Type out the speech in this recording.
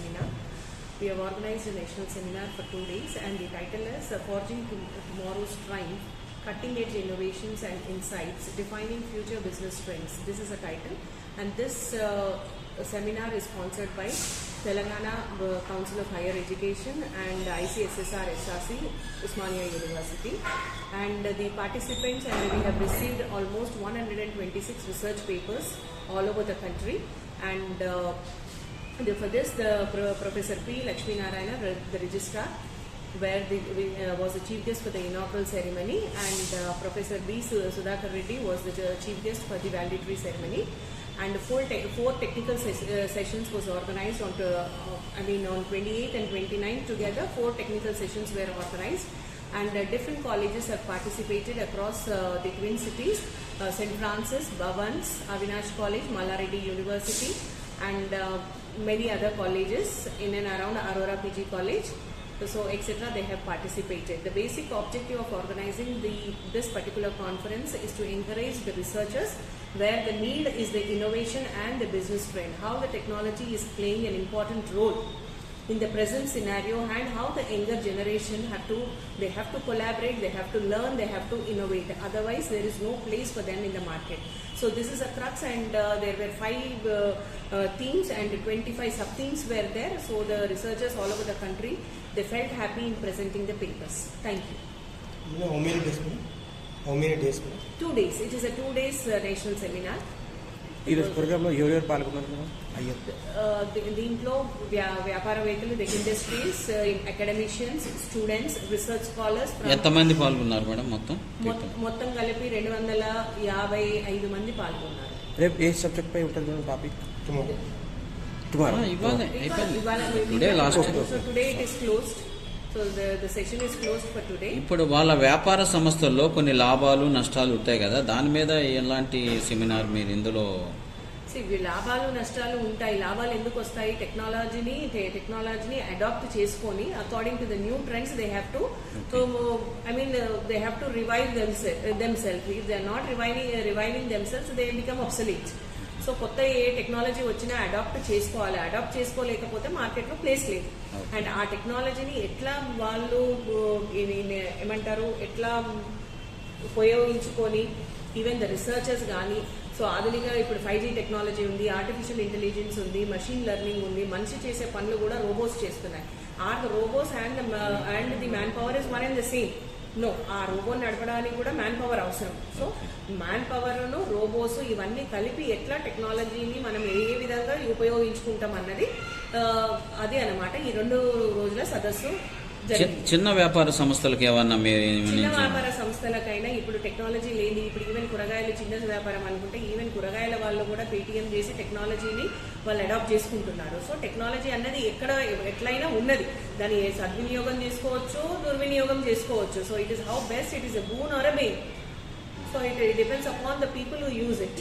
seminar. We have organized a national seminar for 2 days, and the title is Forging Tomorrow's Triumph, Cutting Edge Innovations and Insights, Defining Future Business Trends. This is a title, and this seminar is sponsored by Telangana Council of Higher Education and ICSSR SRC, Osmania University. And the participants, and we have received almost 126 research papers all over the country. And for this, Professor P. Lakshmi Narayana, the registrar, was the chief guest for the inaugural ceremony, and Professor B. Sudhakar Reddy was the chief guest for the valedictory ceremony. And four technical sessions was organized on 28th and 29th together. 4 technical sessions were organized, and different colleges have participated across the Twin Cities, St. Francis, Bhavans, Avinash College, Mallareddy University, and many other colleges in and around Aurora PG College. So etc. they have participated. The basic objective of organizing this particular conference is to encourage the researchers where the need is the innovation and the business trend, how the technology is playing an important role in the present scenario, and how the younger generation have to collaborate, they have to learn, they have to innovate. Otherwise, there is no place for them in the market. So this is a crux, and there were 5 themes and 25 sub-themes were there. So the researchers all over the country, they felt happy in presenting the papers. Thank you. How many days? 2 days. It is a 2 days national seminar. ఈరోజు ప్రోగ్రాంలో ఎవరెవరు పాల్గొన్నారు? దీంట్లో వ్యాపారవేత్తలు, industries, academicians, students, research scholars. ఎంతమంది పాల్గొన్నారు madam? మొత్తం కలిపి 255 మంది పాల్గొన్నారు. రేపు ఏ సబ్జెక్ట్ పై ఉంటుంది madam topic? Today it is closed. So the session is closed for today. ఇప్పుడు వాళ్ళ వ్యాపార సంస్థల్లో కొన్ని లాభాలు నష్టాలు ఉంటాయి కదా, దాని మీద ఎలాంటి సెమినార్ మీరు ఇందులో? లాభాలు నష్టాలు ఉంటాయి. లాభాలు ఎందుకు వస్తాయి? టెక్నాలజీని అడాప్ట్ చేసుకొని according to the new trends they have to they have to revive themselves. If they are not reviving themselves, they become obsolete. So కొత్త ఏ టెక్నాలజీ వచ్చినా అడాప్ట్ చేసుకోవాలి. అడాప్ట్ చేసుకోలేకపోతే మార్కెట్లో ప్లేస్ లేదు. అండ్ ఆ టెక్నాలజీని ఎట్లా వాళ్ళు ఎట్లా ఉపయోగించుకొని, ఈవెన్ ద రిసర్చర్స్ కానీ, సో ఆధునిక ఇప్పుడు 5G టెక్నాలజీ ఉంది, ఆర్టిఫిషియల్ ఇంటెలిజెన్స్ ఉంది, మషిన్ లెర్నింగ్ ఉంది, మనిషి చేసే పనులు కూడా రోబోస్ చేస్తున్నాయి. Are the robots and the man power is one and the same. No, ఆ రోబో నడపడానికి కూడా మ్యాన్ పవర్ అవసరం. సో మ్యాన్ పవర్ను, రోబోస్ ఇవన్నీ కలిపి ఎట్లా టెక్నాలజీని మనం ఏ విధంగా ఉపయోగించుకుంటాం అన్నది అదే అన్నమాట ఈ 2 రోజుల సదస్సు. చిన్న వ్యాపార సంస్థలకు ఏమన్నా? చిన్న వ్యాపార సంస్థలకైనా ఇప్పుడు టెక్నాలజీ లేని, ఇప్పుడు ఈవెన్ కూరగాయలు చిన్న వ్యాపారం అనుకుంటే ఈవెన్ కూరగాయల వాళ్ళు కూడా పేటీఎం చేసి టెక్నాలజీని వాళ్ళు అడాప్ట్ చేసుకుంటున్నారు. సో టెక్నాలజీ అన్నది ఎట్లయినా ఉన్నది, దాన్ని సద్వినియోగం చేసుకోవచ్చు, దుర్వినియోగం చేసుకోవచ్చు. So it is how best, it is a boon or a bane. So it depends upon the people who use it.